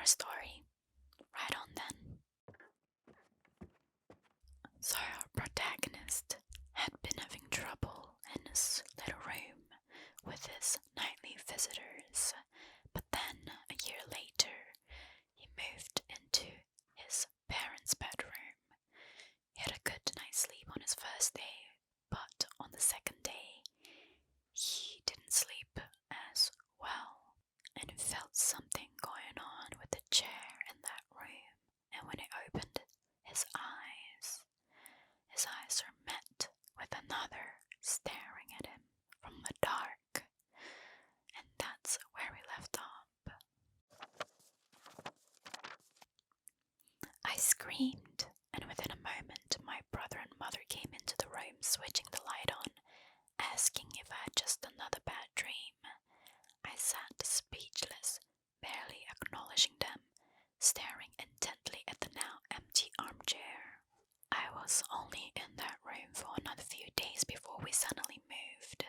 story. Right on then. So our protagonist had been having trouble in his little room with his nightly visitors, but then a year later he moved into his parents' bedroom. He had a good night's sleep on his first day, but on the second day he didn't sleep as well, and he felt something going on with the chair in that room. And when he opened his eyes were met with another staring at him from the dark. And that's where we left off. I screamed, and within a moment my brother and mother came into the room, switching the light on, asking if I had just another bad dream. I sat speechless, barely acknowledging them, staring intently at the now empty armchair. I was only in that room for another few days before we suddenly moved.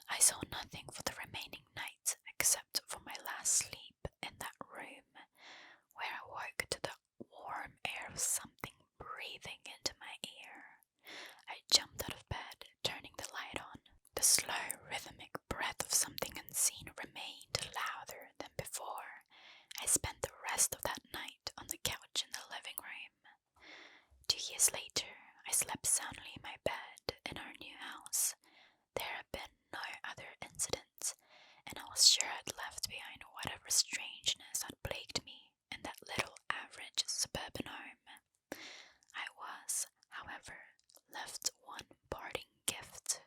I saw nothing for the remaining night except for my last sleep in that room, where I woke to the warm air of something breathing into my ear. I jumped out of bed, turning the light on. The slow, rhythmic breath of something unseen remained louder than before. I spent the rest of that night on the couch in the living room. 2 years later, I slept soundly in my bed in our new house. There had been no other incidents, and I was sure I'd left behind whatever strangeness had plagued me in that little average suburban home. I was, however, left one parting gift.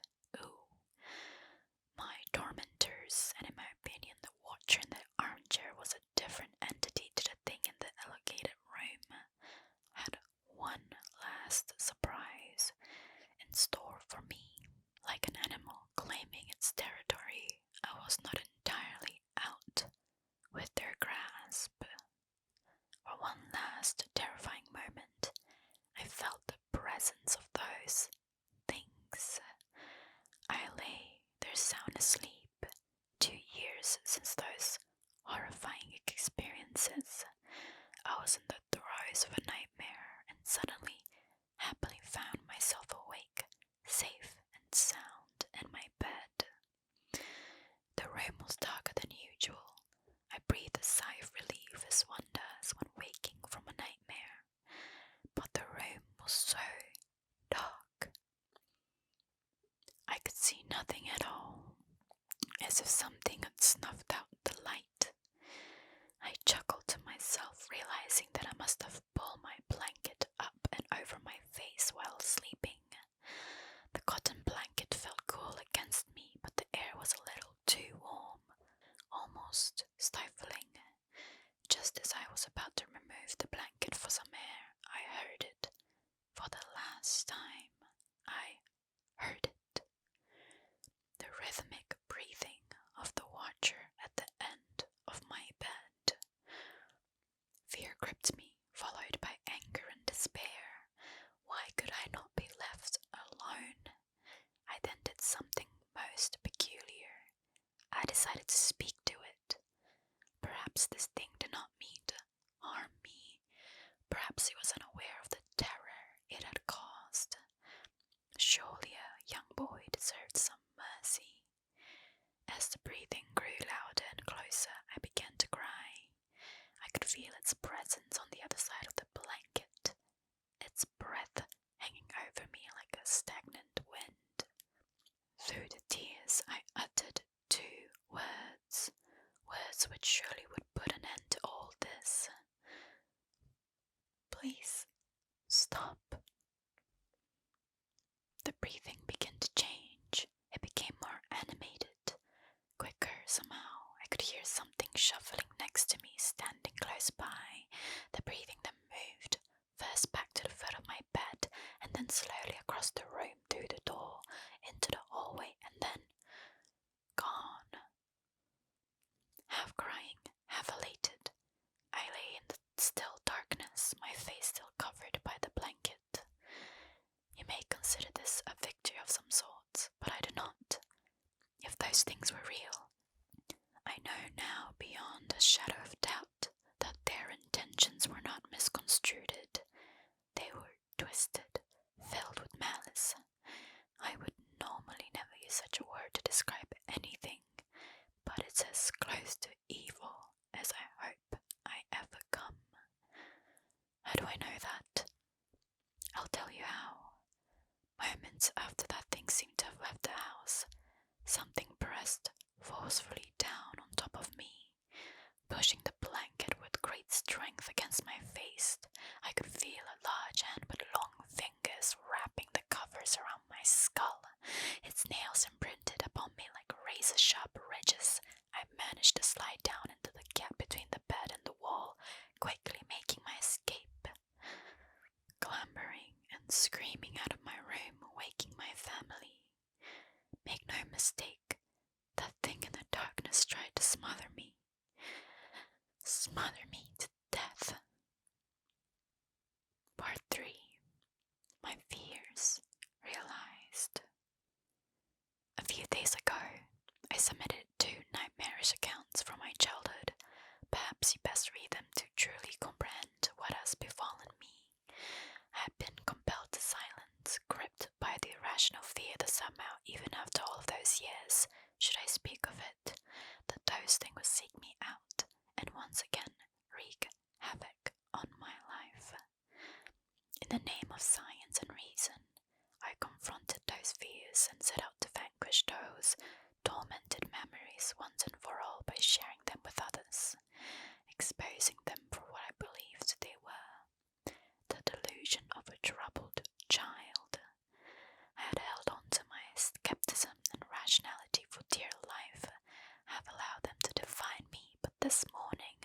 My tormentors, and in my opinion the watcher in the armchair was a different entity to the thing in the elongated room, had one last surprise in store for me. Like an animal claiming its territory, I was not entirely out with their grasp. For one last terrifying moment, I felt the presence of those things. I lay there sound asleep, 2 years since those horrifying experiences. I was in the throes of a nightmare and suddenly happily found myself awake, safe and sound in my bed. The room was darker than usual. I breathed a sigh of relief as one does when waking from a nightmare, but the room was so dark. I could see nothing at all, as if something had snuffed out the light. I chuckled to myself, realizing that I must have pulled my blanket up and over my face while sleeping. The cotton blanket felt cool against me, but the air was a little too warm, almost stifling. Just as I was about to remove the blanket for some air, I heard it. For the last time, I heard it. The rhythmic breathing of the watcher at the end of my bed. Fear gripped me, followed by anger and despair. Why could I not be left alone? I then did something most peculiar. I decided to speak to it. Perhaps this thing did not mean to harm me. Perhaps it was unaware of the terror it had caused. Surely a young boy deserved some mercy. As the breathing grew louder and closer, I began to cry. I could feel its presence on the other side of the blanket, its breath hanging over me like a stagnant wind. Through the tears, I uttered 2 words, words which surely would put an end to all this. Please, stop. The breathing began to change. It became more animated, quicker somehow. I could hear something shuffling next to me, standing close by. The breathing then moved, first back to the foot of my bed, and then slowly across the room through the door, into the hallway, and then gone. Half crying, half elated, I lay in the still darkness, my face still covered by the blanket. You may consider this a victory of some sort, but I do not. If those things were real, I know now beyond a shadow of doubt that there seconds after that thing seemed to have left the house, something pressed forcefully down on top of me, pushing the blanket with great strength against my face. I could feel a large hand with long fingers wrapping the covers around my skull, its nails imprinted upon me like razor-sharp ridges. I managed to slide down into the gap between the bed and the wall, quickly making my escape. Clambering and screaming out of my room, waking my family. Make no mistake, that thing in the darkness tried to smother me to death. Part 3. My fears realized. A few days ago, I submitted 2 nightmarish accounts from my childhood. Perhaps you best read them to truly comprehend what has befallen me. I have been compelled to silence, gripped by the irrational fear that somehow, even after all of those years, should I speak of it, that those things would seek me out and once again wreak havoc on my life. In the name of science and reason, I confronted those fears and set out to vanquish those tormented memories once and for all by sharing them with others, exposing them for what I believed they were, the delusion of a troubled child. I had held on to my skepticism and rationality for dear life, have allowed them to define me, but this morning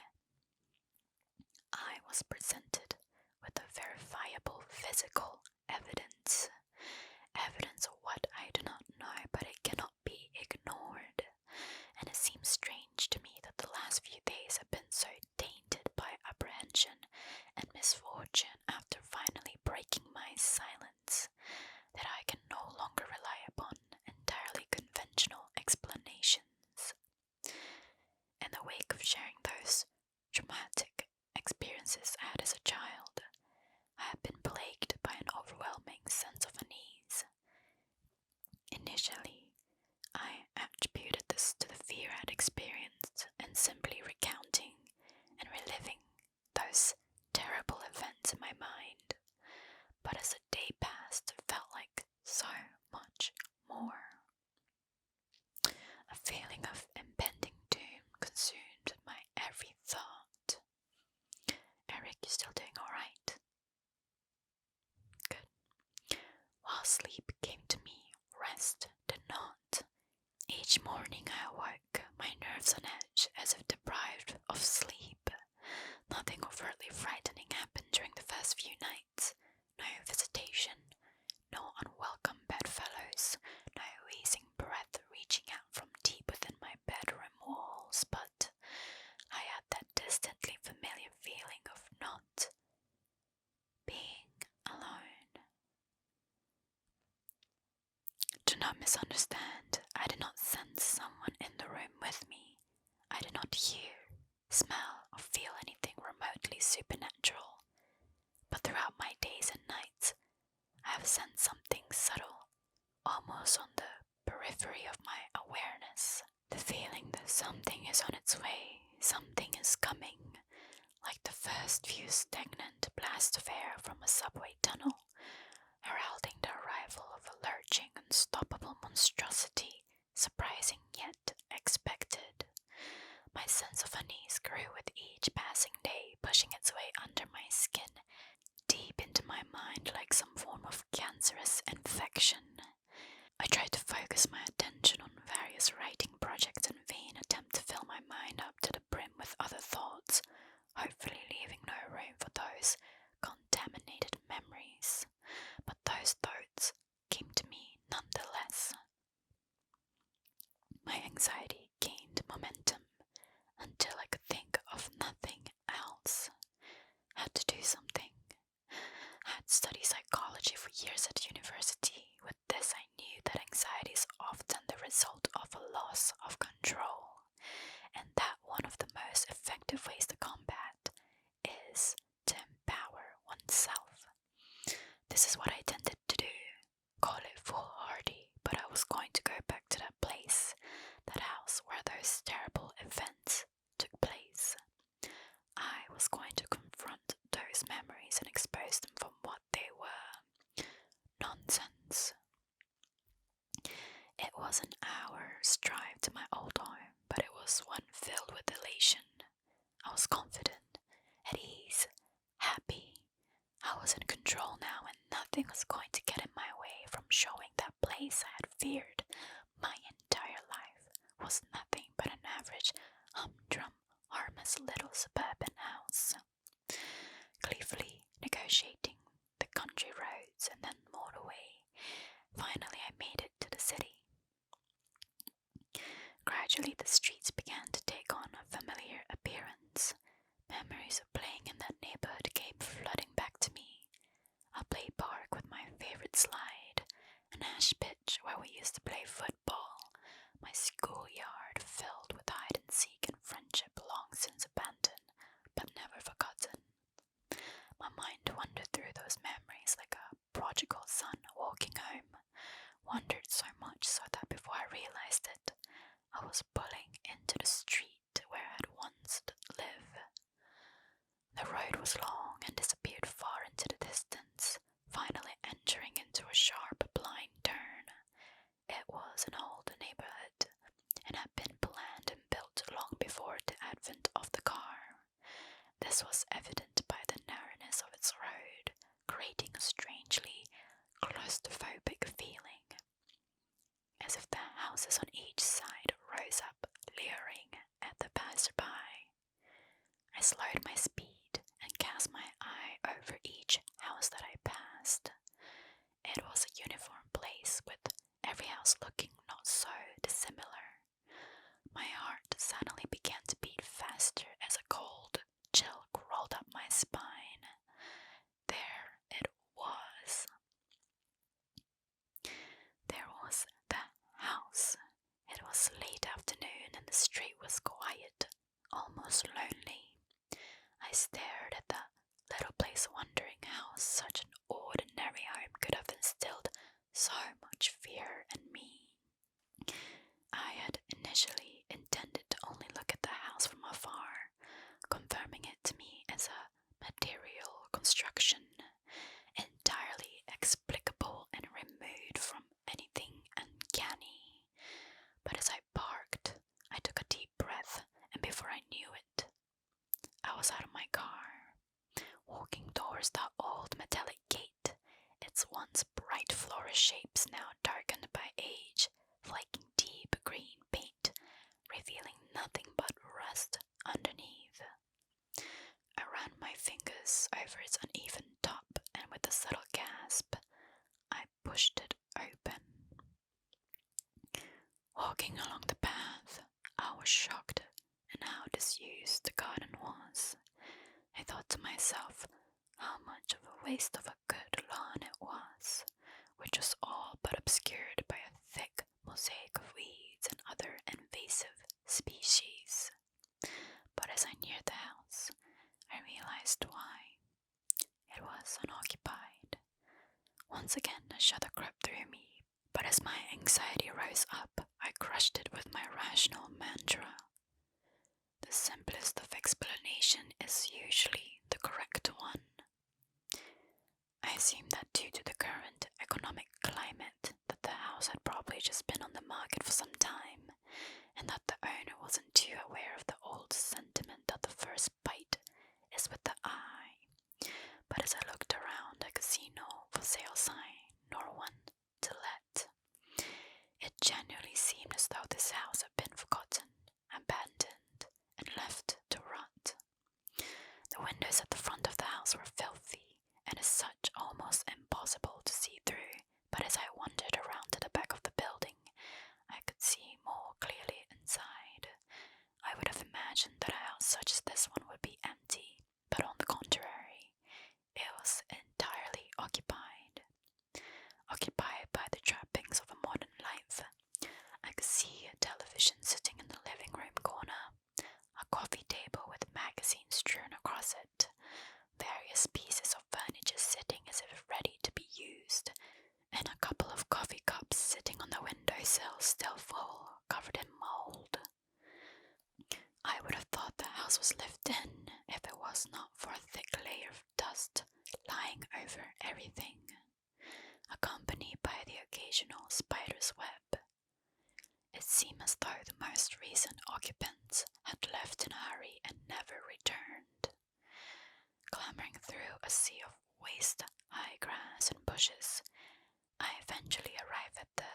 I was presented with a verifiable physical evidence of what I do not know, but it cannot be ignored, and it seems strange to me that the last few days have been so tainted by apprehension and misfortune after finally breaking my silence, that I can no longer rely upon entirely conventional explanations. In the wake of sharing those traumatic experiences I had as a child, I have been plagued by an overwhelming sense of unease. Initially, I attributed this to the fear I had experienced and simply recounting and reliving those terrible events in my mind, but as the day passed, it felt like so much more. A feeling of impending doom consumed my every thought. Eric, you still doing alright? Good. While sleep came to me, rest did not. Each morning I awoke, my nerves on edge, as if deprived of sleep. Nothing overtly frightening happened during the first few nights. No visitation, no unwelcome bedfellows, no wheezing breath reaching out from deep within my bedroom walls, but I had that distantly familiar feeling of not being alone. Do not misunderstand. I did not sense someone in the room with me. I did not hear, smell, or feel anything remotely supernatural. But throughout my days and nights, I have sensed something subtle, almost on the periphery of my awareness. The feeling that something is on its way, something is coming, like the first few stagnant blasts of air from a subway tunnel, heralding the arrival of a lurching, unstoppable monstrosity, surprising yet expected. My sense of unease grew with each passing day, pushing its way under my skin, deep into my mind like some form of cancerous infection. I tried to focus my attention on various writing projects in vain attempt to fill my mind up to the brim with other thoughts, hopefully leaving no room for those contaminated memories. But those thoughts came to me nonetheless. My anxiety gained momentum until I could think of nothing else. I had to do something. I had studied psychology for years at university. With this, I knew that anxiety is often the result of a loss of control, and that one of the most effective ways to combat is to empower oneself. This is what I tended to do. Call it foolhardy, but I was going to go back to that place, that house where those terrible events took place. I was going to confront those memories and expose them for what they were. Nonsense. nothing was going to get in my way from showing that place I had feared my entire life was nothing but an average, humdrum, harmless little suburban house. Gleefully negotiating the country roads and then motorway, finally I made it to the city. Gradually the streets began to take on a familiar appearance. Memories of playing in that neighborhood came flooding back to me. A play park with my favorite slide, an ash pitch where we used to play football, my schoolyard filled with hide and seek and friendship long since abandoned, but never forgotten. My mind wandered through those memories like a prodigal son walking home, wandered so much so that before I realized it, I was pulling into the street where I had once lived. The road was long and disappeared far into the distance, finally entering into a sharp blind turn. It was an old neighborhood, and had been planned and built long before the advent of the car. This was evident by the narrowness of its road, creating a strangely claustrophobic feeling, as if the houses on each side rose up, leering at the passerby. I slowed my speed and cast my eye over each house that I passed. It was a uniform place, with every house looking not so dissimilar. My heart suddenly began to beat faster as a cold chill crawled up my spine. There it was. There was the house. It was late afternoon and the street was quiet, almost lonely. I stared at the little place wondering how such an ordinary home could have instilled so much fear in me. I had initially intended to only look at the house from afar, confirming it to me as a material construction, entirely explicable and removed from anything uncanny. But as I parked, I took a deep breath, and before I knew it, I was out of my car, walking towards the old metallic gate, its once bright floral shapes now darkened by age, flaking deep green paint, revealing nothing but rust underneath. I ran my fingers over its uneven top, and with a subtle gasp, I pushed it open. Walking along the path, I was shocked at how disused the garden was. I thought to myself how much of a waste of a good lawn it was, which was all but obscured by a thick mosaic of weeds and other invasive species. But as I neared the house, I realized why. It was unoccupied. Once again a shudder crept through me, but as my anxiety rose up, I crushed it with my rational mantra. The simplest of explanation is usually the correct one. I assumed that due to the current economic climate, that the house had probably just been on the market for some time, and that the owner wasn't too aware of the old sentiment that the first bite is with the eye. But as I looked around, I could see no for sale sign, nor one to let. It genuinely seemed as though this house had been forgotten, abandoned, and left to rot. The windows at the front of the house were filthy, and as such almost impossible to see through, but as I wandered around to the back of the building, I could see more clearly inside. I would have imagined that a house such as this one would be empty, but on the contrary, it was entirely occupied. Occupied by the trappings of a modern life. I could see a television sitting in the living room corner, a coffee table with magazines strewn across it, various pieces of furniture sitting as if ready to be used, and a couple of coffee cups sitting on the windowsill still full, covered in mold. I would have thought the house was lived in if it was not for a thick layer of dust lying over everything, accompanied by the occasional spider's web. It seemed as though the most recent occupants had left in a hurry and never returned. Clambering through a sea of waste high grass and bushes. I eventually arrive at the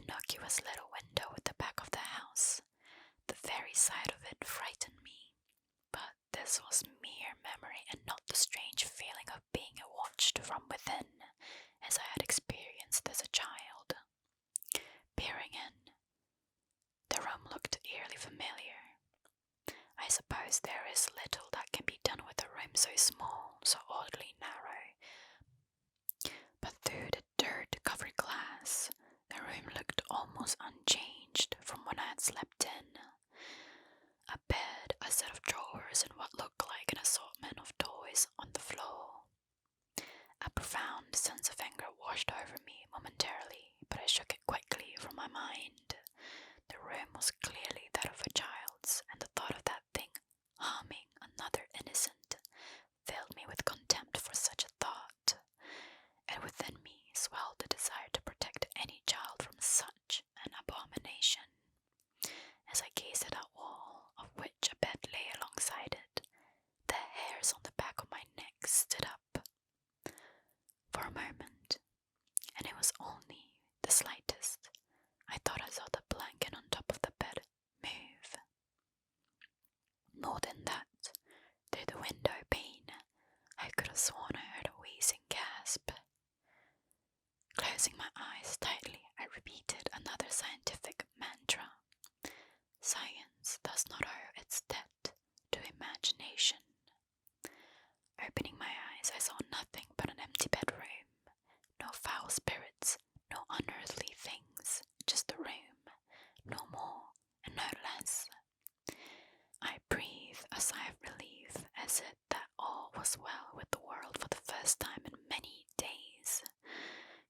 innocuous little window at the back of the house. The very sight of it frightened me, but this was mere memory and not the strange feeling of being watched from within, as I had experienced as a child. Peering in, the room looked eerily familiar. I suppose there is little that can be done with a room so small, so oddly narrow. But through the dirt-covered glass, the room looked almost unchanged from when I had slept in. A bed, a set of drawers, and what looked like an assortment of toys on the floor. A profound sense of anger washed over me momentarily, but I shook it quickly from my mind. The room was clearly that of a child's, and the thought of that thing harming another innocent filled me with contempt for such a thought, and within me swelled the desire to protect any child from such an abomination. As I gazed at that wall, of which a bed lay alongside it, the hairs on the back of my neck stood up. For a moment, and it was only the slightest, I thought I saw the blanket on top of the bed move. More than that, through the window pane, I could have sworn I heard a wheezing gasp. Closing my eyes tightly, I repeated another scientific mantra. Science does not owe its debt to imagination. Opening my eyes, I saw nothing but an empty bedroom. No foul spirits, no unearthly things, just a room, no more and no less. I breathed a sigh of relief as if that all was well with the world for the first time in many days.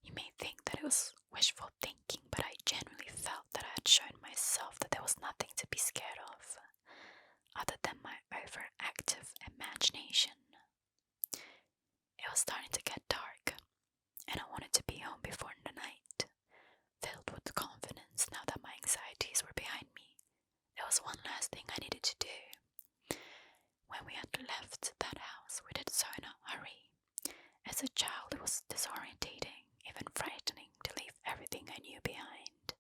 You may think that it was wishful thinking, but I genuinely felt that I had shown myself that there was nothing to be scared of, other than my overactive imagination. It was starting to get dark, and I wanted to be home before the night. Filled with confidence now that my anxieties were behind me, there was one last thing I needed to do. When we had left that house, we did so in a hurry. As a child, it was disorientating, even frightening to leave everything I knew behind.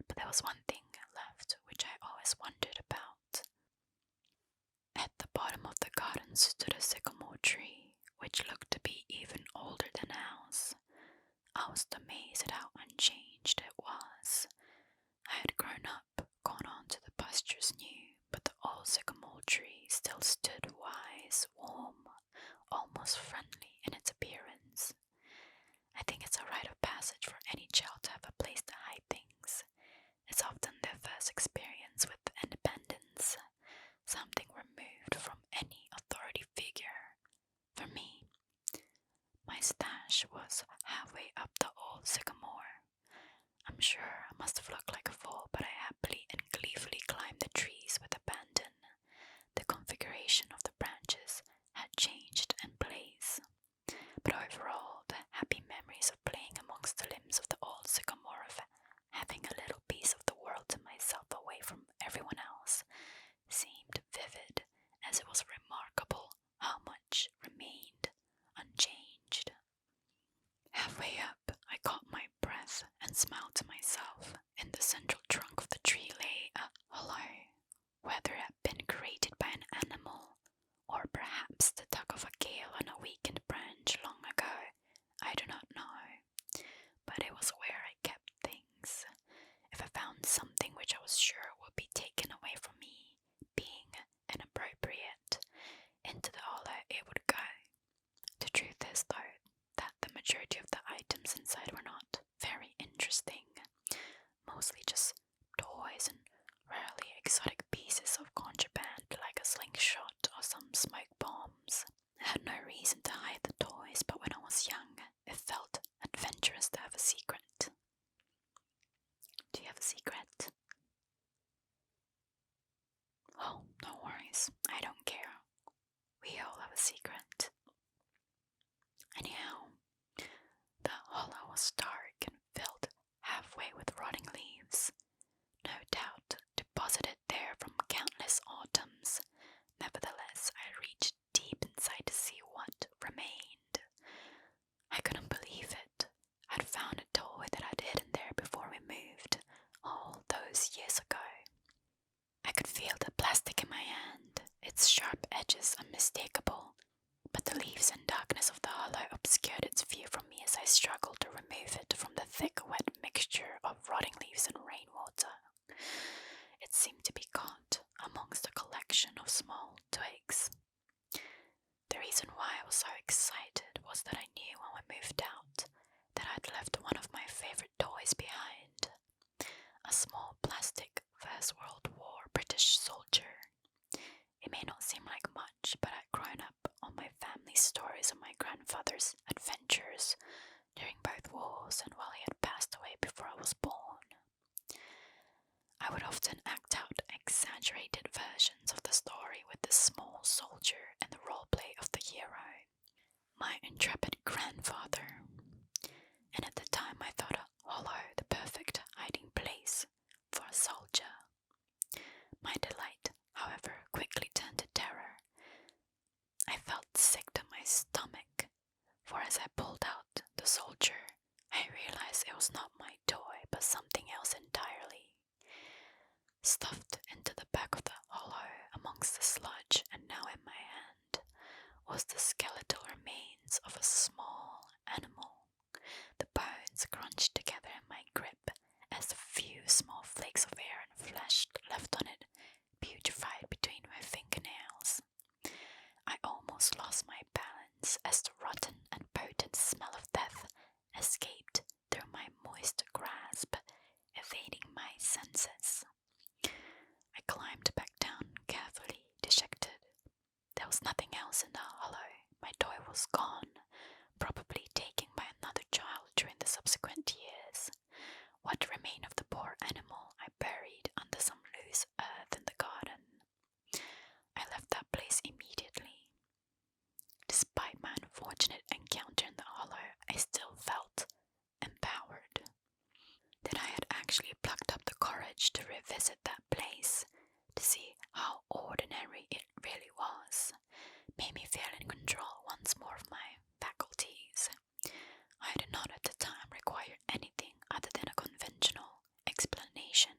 But there was one thing left which I always wondered about. At the bottom of the garden stood a sycamore tree, which looked to be even older than the house. I was amazed at how unchanged it was. I had grown up, gone on to the pastures new, but the old sycamore tree still stood wise, warm, almost friendly in its appearance. I think it's a rite of passage for any child to have a place to hide things. It's often their first experience with independence, something removed from any authority figure. For me, my stash was halfway up the old sycamore. I'm sure I must have looked like a fool, but I happily and gleefully climbed the trees with abandon. The configuration of the branches had changed in place, but overall, the happy memories of playing amongst the limbs of the old sycamore, of having a little piece of the world to myself away from everyone else, seemed vivid, as it was remarkable how much remained unchanged. Halfway up, I caught my breath and smiled to myself. In the central trunk of the tree lay a hollow, whether it had been created by an animal, or perhaps the tug of a gale on a weakened branch long ago, I do not know. But it was where I kept things. If I found something which I was sure would be taken away from me, being inappropriate, into the hollow it would go. The truth is, though, that the majority of the items inside were not very interesting, mostly just toys and rarely exotic pieces of contraband like a slingshot or some smoke bombs. I had no reason to hide the toys, but when I was young, it felt adventurous to have a secret. Do you have a secret? Oh, no worries, I don't care. We all have a secret. Anyhow, the hollow was dark and filled halfway with rotting leaves, no doubt deposited there from countless autumns. Nevertheless, I reached deep inside to see what remained. I couldn't believe it. unmistakable, but the leaves and darkness of the hollow obscured its view from me as I struggled to remove it from the thick, wet mixture of rotting leaves and rainwater. It seemed to be caught amongst a collection of small twigs. The reason why I was so excited was that I knew when we moved out that I'd left one of my favorite toys behind, a small plastic First World War British soldier. It may not seem like much, but I'd grown up on my family's stories of my grandfather's adventures during both wars and while he had passed away before I was born. I would often act out exaggerated versions of the story with this small soldier and the roleplay of the hero, my intrepid grandfather. And at the time I thought a hollow the perfect hiding place for a soldier. My delight, however, quickly turned to terror. I felt sick to my stomach, for as I pulled out the soldier, I realized it was not my toy, but something else entirely. Stuffed into the back of the hollow amongst the sludge and now in my hand was the skeletal remains of a small animal, the bones crunched together in my grip as the few small flakes of air and flesh left on it putrefied between my fingernails. I almost lost my balance as the rotten and potent smell of death escaped through my moist grasp, evading my senses. I climbed back down carefully, dejected. There was nothing else in the hollow. My toy was gone, probably taken by another child during the subsequent years. What remained of the poor animal I buried under some loose earth in the garden. I left that place immediately. Despite my unfortunate encounter in the hollow, I still felt empowered. That I had actually plucked up the courage to revisit that place, to see how ordinary it really was, made me feel in control once more of my faculties. I did not at the time require anything other than a conventional explanation.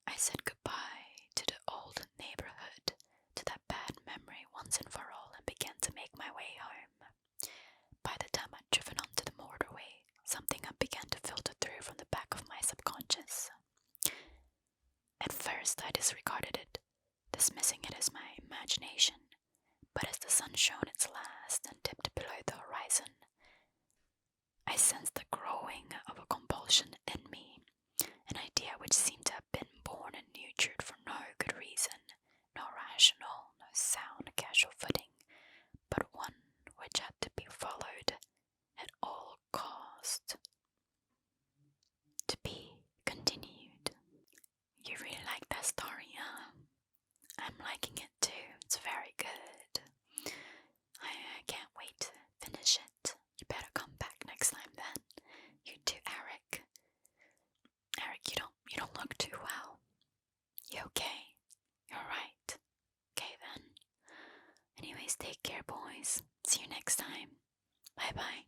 I said goodbye to the old neighborhood, to that bad memory once and for all, and began to make my way home. By the time I'd driven onto the motorway, something had begun to filter through from the back of my subconscious. At first I disregarded it, dismissing it as my imagination, but as the sun shone its last and dipped below the horizon, I sensed the growing of a compulsion in me, an idea which seemed to have been born and nurtured for no good reason, no rational, no sound casual footing, but one which had to be followed at all cost. To be continued. You really like that story, huh? I'm liking it too. It's very good. I can't wait to finish it. You better come back next time then. You too, Eric. Eric, you don't look too well. You okay? You're right. Okay then. Anyways, take care, boys. See you next time. Bye bye.